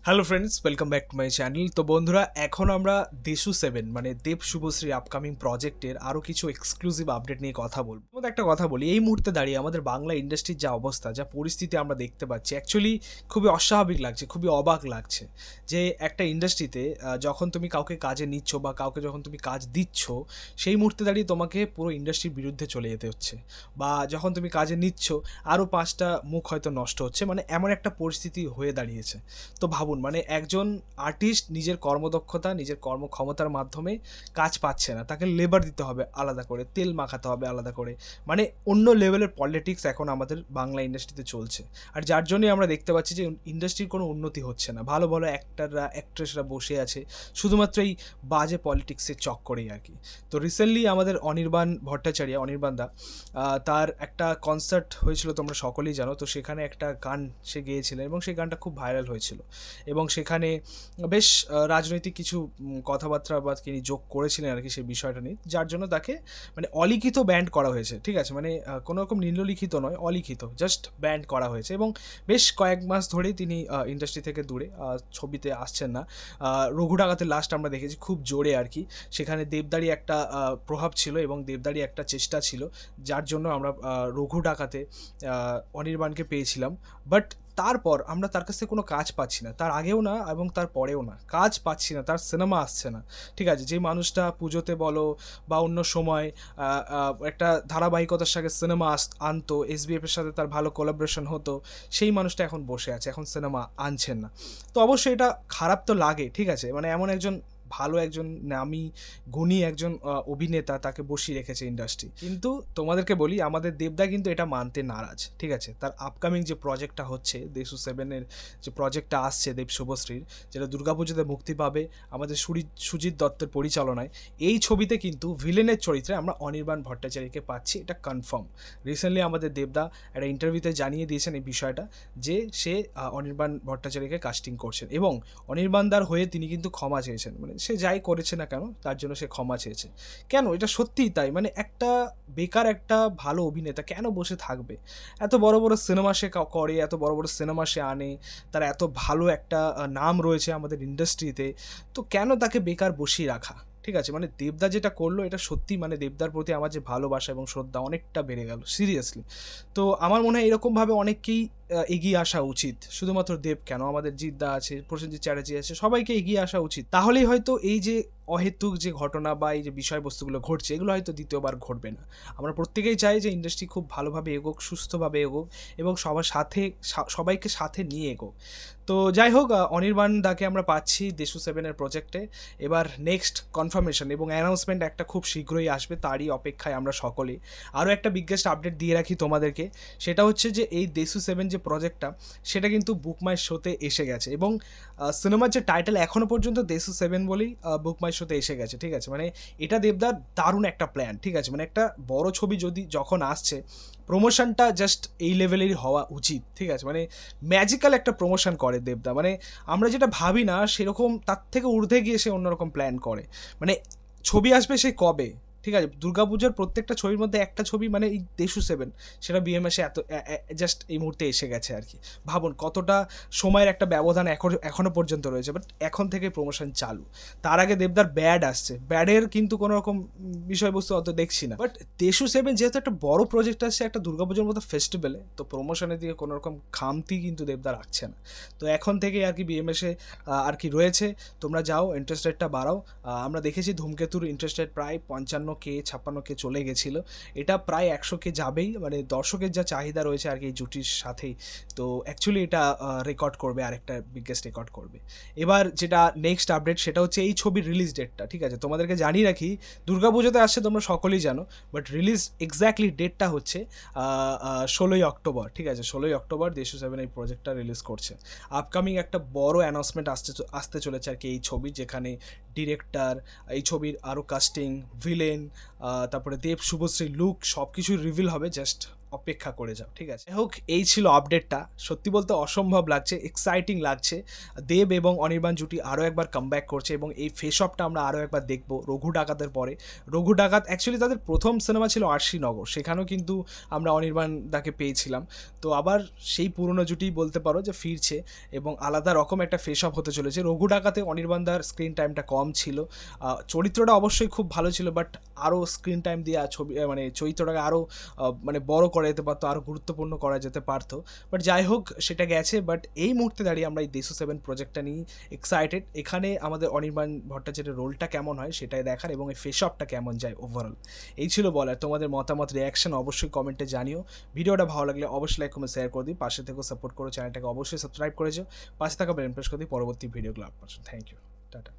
Hello friends, welcome back to my channel. তো বন্ধুরা, এখন আমরা দেশু 7 মানে দেব শুভশ্রী আপকামিং প্রজেক্টের আরও কিছু এক্সক্লুসিভ আপডেট নিয়ে কথা বলবো। মধ্যে একটা কথা বলি, এই মুহূর্তে দাঁড়িয়ে আমাদের বাংলা ইন্ডাস্ট্রির যা অবস্থা, যা পরিস্থিতি আমরা দেখতে পাচ্ছি, অ্যাকচুয়ালি খুবই অস্বাভাবিক লাগছে, খুবই অবাক লাগছে যে একটা ইন্ডাস্ট্রিতে যখন তুমি কাউকে কাজে নিচ্ছ বা কাউকে যখন তুমি কাজ দিচ্ছ, সেই মুহূর্তে দাঁড়িয়ে তোমাকে পুরো ইন্ডাস্ট্রির বিরুদ্ধে চলে যেতে হচ্ছে, বা যখন তুমি কাজে নিচ্ছ আরও 5টা মুখ হয়তো নষ্ট হচ্ছে, মানে এমন একটা পরিস্থিতি হয়ে দাঁড়িয়েছে। তো ভাবুন, মানে একজন আর্টিস্ট নিজের কর্মদক্ষতা, নিজের কর্মক্ষমতার মাধ্যমে কাজ পাচ্ছে না, তাকে লেবার দিতে হবে আলাদা করে, তেল মাখাতে হবে আলাদা করে, মানে অন্য লেভেলের পলিটিক্স এখন আমাদের বাংলা ইন্ডাস্ট্রিতে চলছে। আর যার জন্যই আমরা দেখতে পাচ্ছি যে ইন্ডাস্ট্রির কোনো উন্নতি হচ্ছে না, ভালো ভালো অ্যাক্টাররা অ্যাক্ট্রেসরা বসে আছে শুধুমাত্র এই বাজে পলিটিক্সের চক্করেই আর কি। তো রিসেন্টলি আমাদের অনির্বাণ দা, তার একটা কনসার্ট হয়েছিল, তোমরা সকলেই জানো। তো সেখানে একটা গান সে গেয়েছিলেন এবং সেই গানটা খুব ভাইরাল হয়েছিল, এবং সেখানে বেশ রাজনৈতিক কিছু কথাবার্তা বা তিনি যোগ করেছিলেন আর কি সেই বিষয়টা নিয়ে, যার জন্য তাকে মানে অলিখিত ব্যান্ড করা হয়েছে। ঠিক আছে, মানে কোনো রকম নিম্নলিখিত নয়, অলিখিত জাস্ট ব্যান্ড করা হয়েছে, এবং বেশ কয়েক মাস ধরেই তিনি ইন্ডাস্ট্রি থেকে দূরে, ছবিতে আসছেন না। রঘু ডাকাতে লাস্ট আমরা দেখেছি খুব জোরে আর কি, সেখানে দেবদারি একটা প্রভাব ছিল এবং দেবদারি একটা চেষ্টা ছিল, যার জন্য আমরা রঘু ডাকাতে অনির্বাণকে পেয়েছিলাম। বাট তারপর আমরা তার কাছ থেকে কোনো কাজ পাচ্ছি না, তার আগেও না এবং তার পরেও না, কাজ পাচ্ছি না, তার সিনেমা আসছে না। ঠিক আছে, যে মানুষটা পুজোতে বলো বা অন্য সময় একটা ধারাবাহিকতার সাথে সিনেমা আনতো, এসবিএফের সাথে তার ভালো কোলাবোরেশন হতো, সেই মানুষটা এখন বসে আছে, এখন সিনেমা আনছেন না। তো অবশ্যই এটা খারাপ তো লাগে, ঠিক আছে, মানে এমন একজন ভালো, একজন নামী গুণী একজন অভিনেতা, তাকে বসিয়ে রেখেছে ইন্ডাস্ট্রি। কিন্তু তোমাদেরকে বলি, আমাদের দেবদা কিন্তু এটা মানতে নারাজ। ঠিক আছে, তার আপকামিং যে প্রজেক্টটা হচ্ছে দেশু 7-এর, যে প্রজেক্টটা আসছে দেব শুভশ্রীর, যেটা দুর্গাপুজোতে মুক্তি পাবে আমাদের সুজিত দত্তের পরিচালনায়, এই ছবিতে কিন্তু ভিলেনের চরিত্রে আমরা অনির্বাণ ভট্টাচার্যকে পাচ্ছি, এটা কনফার্ম। রিসেন্টলি আমাদের দেবদা একটা ইন্টারভিউতে জানিয়ে দিয়েছেন এই বিষয়টা, যে সে অনির্বাণ ভট্টাচার্যকে কাস্টিং করছেন, এবং অনির্বাণদার হয়ে তিনি কিন্তু ক্ষমা চেয়েছেন, মানে সে যাই করেছে না কেন তার জন্য সে ক্ষমা চেয়েছে। কেন, এটা সত্যিই তাই, মানে একটা বেকার একটা ভালো অভিনেতা কেন বসে থাকবে? এত বড় বড় সিনেমা সে করে, এত বড় বড় সিনেমা সে আনে, তার এত ভালো একটা নাম রয়েছে আমাদের ইন্ডাস্ট্রিতে, তো কেন তাকে বেকার বসিয়ে রাখা? ঠিক আছে, মানে দেবদা যেটা করলো, এটা সত্যি, মানে দেবদার প্রতি আমার যে ভালোবাসা এবং শ্রদ্ধা অনেকটা বেড়ে গেল সিরিয়াসলি। তো আমার মনে হয় এরকমভাবে অনেককেই এগিয়ে আসা উচিত, শুধুমাত্র দেব কেন, আমাদের জিদ্দা আছে, প্রসেনজিৎ চ্যাটার্জি আছে, সবাইকে এগিয়ে আসা উচিত। তাহলেই হয়তো এই যে অহেতুক যে ঘটনা বা এই যে বিষয়বস্তুগুলো ঘটছে, এগুলো হয়তো দ্বিতীয়বার ঘটবে না। আমরা প্রত্যেকেই চাই যে ইন্ডাস্ট্রি খুব ভালোভাবে এগোক, সুস্থভাবে এগোক, এবং সবার সাথে সবাইকে সাথে নিয়ে এগোক। তো যাই হোক, অনির্বাণ দাকে আমরা পাচ্ছি দেশু 7-এর প্রজেক্টে। এবার নেক্সট কনফার্মেশন এবং অ্যানাউন্সমেন্ট একটা খুব শীঘ্রই আসবে, তারই অপেক্ষায় আমরা সকলেই। আরও একটা বিগেস্ট আপডেট দিয়ে রাখি তোমাদেরকে, সেটা হচ্ছে যে এই দেশু 7 যে প্রজেক্টটা, সেটা কিন্তু বুক মাই শোতে এসে গেছে, এবং সিনেমার যে টাইটেল এখনও পর্যন্ত দেশু 7 বলেই বুক মাই শোতে এসে গেছে। ঠিক আছে, মানে এটা দেবদার দারুণ একটা প্ল্যান। ঠিক আছে, মানে একটা বড় ছবি যখন আসছে, প্রমোশনটা জাস্ট এই লেভেলেরই হওয়া উচিত। ঠিক আছে, মানে ম্যাজিক্যাল একটা প্রমোশন করে দেবদা, মানে আমরা যেটা ভাবি না সেরকম তার থেকে ঊর্ধ্বে গিয়ে সে অন্যরকম প্ল্যান করে। মানে ছবি আসবে সে কবে, ঠিক আছে, দুর্গাপুজোর প্রত্যেকটা ছবির মধ্যে একটা ছবি মানে এই দেশু 7, সেটা বিএমএসে এত জাস্ট এই মুহূর্তে এসে গেছে আর কি। ভাবুন কতটা সময়ের একটা ব্যবধান এখনও পর্যন্ত রয়েছে, বাট এখন থেকে প্রমোশন চালু। তার আগে দেবদার ব্যাড আসছে, ব্যাডের কিন্তু কোনো রকম বিষয়বস্তু অত দেখছি না, বাট দেশু 7 যেহেতু একটা বড় প্রজেক্ট আসছে একটা দুর্গাপুজোর মতো ফেস্টিভ্যালে, তো প্রমোশনের দিকে কোনো রকম খামতি কিন্তু দেবদা রাখছে না। তো এখন থেকে আর কি বিএমএসে আর কি রয়েছে, তোমরা যাও, ইন্টারেস্ট রেটটা বাড়াও। আমরা দেখেছি ধূমকেতুর ইন্টারেস্ট রেট প্রায় 55K 56K চলে গেছিলো, এটা প্রায় 100K যাবেই, মানে দর্শকের যা চাহিদা রয়েছে আর কি এই জুটির সাথেই। তো অ্যাকচুয়ালি এটা রেকর্ড করবে, আরেকটা বিগেস্ট রেকর্ড করবে। এবার যেটা নেক্সট আপডেট, সেটা হচ্ছে এই ছবির রিলিজ ডেটটা। ঠিক আছে, তোমাদেরকে জানিয়ে রাখি, দুর্গাপুজোতে আসছে তোমরা সকলেই জানো, বাট রিলিজ এক্স্যাক্টলি ডেটটা হচ্ছে 16ই অক্টোবর। ঠিক আছে, 16ই অক্টোবর দেশু 7 এই প্রজেক্টটা রিলিজ করছে। আপকামিং একটা বড় অ্যানাউন্সমেন্ট আসতে চলেছে আর কি এই ছবি, যেখানে ডিরেক্টর, এই ছবির আরও কাস্টিং, ভিলেন, তারপরে দেব শুভশ্রী লুক, সব কিছুই রিভিল হবে জাস্ট অপেক্ষা করে যাও, ঠিক আছে? হোক, এই ছিল আপডেটটা। সত্যি বলতে অসম্ভব লাগছে, এক্সাইটিং লাগছে। দেব এবং অনির্বাণ জুটি আরও একবার কামব্যাক করছে এবং এই ফেস অফটা আমরা আরও একবার দেখব রঘু ডাকাতের পরে। রঘু ডাকাত অ্যাকচুয়ালি তাদের প্রথম সিনেমা ছিল আরশি নগর, সেখানেও কিন্তু আমরা অনির্বাণ দাকে পেয়েছিলাম। তো আবার সেই পুরনো জুটি বলতে পারো যে ফিরছে এবং আলাদা রকম একটা ফেস অফ হতে চলেছে। রঘু ডাকাতে অনির্বাণ দার স্ক্রিন টাইমটা কম ছিল, চরিত্রটা অবশ্যই খুব ভালো ছিল, বাট আরও স্ক্রিন টাইম দিয়ে ছবি মানে চরিত্রটাকে আরও মানে বড় করা যেতে পারতো, আরও গুরুত্বপূর্ণ করা যেতে পারতো। বাট যাই হোক, সেটা গেছে। বাট এই মুহূর্তে দাঁড়িয়ে আমরা এই দেশু 7 প্রজেক্টটা নিয়ে এক্সাইটেড। এখানে আমাদের অনির্বাণ ভট্টাচার্যের রোলটা কেমন হয় সেটাই দেখার, এবং এই ফেস অফটা কেমন যায় ওভারঅল, এই ছিল বলার। তোমাদের মতামত, রিয়াকশন অবশ্যই কমেন্টে জানিও। ভিডিওটা ভালো লাগলে অবশ্যই লাইক কমেন্ট শেয়ার করে দিই, পাশে থেকেও সাপোর্ট করো, চ্যানেলটাকে অবশ্যই সাবস্ক্রাইব করেছো, পাশে থাকা বেল প্রেস করে দিই পরবর্তী ভিডিওগুলো আপলোড। Thank you, tata.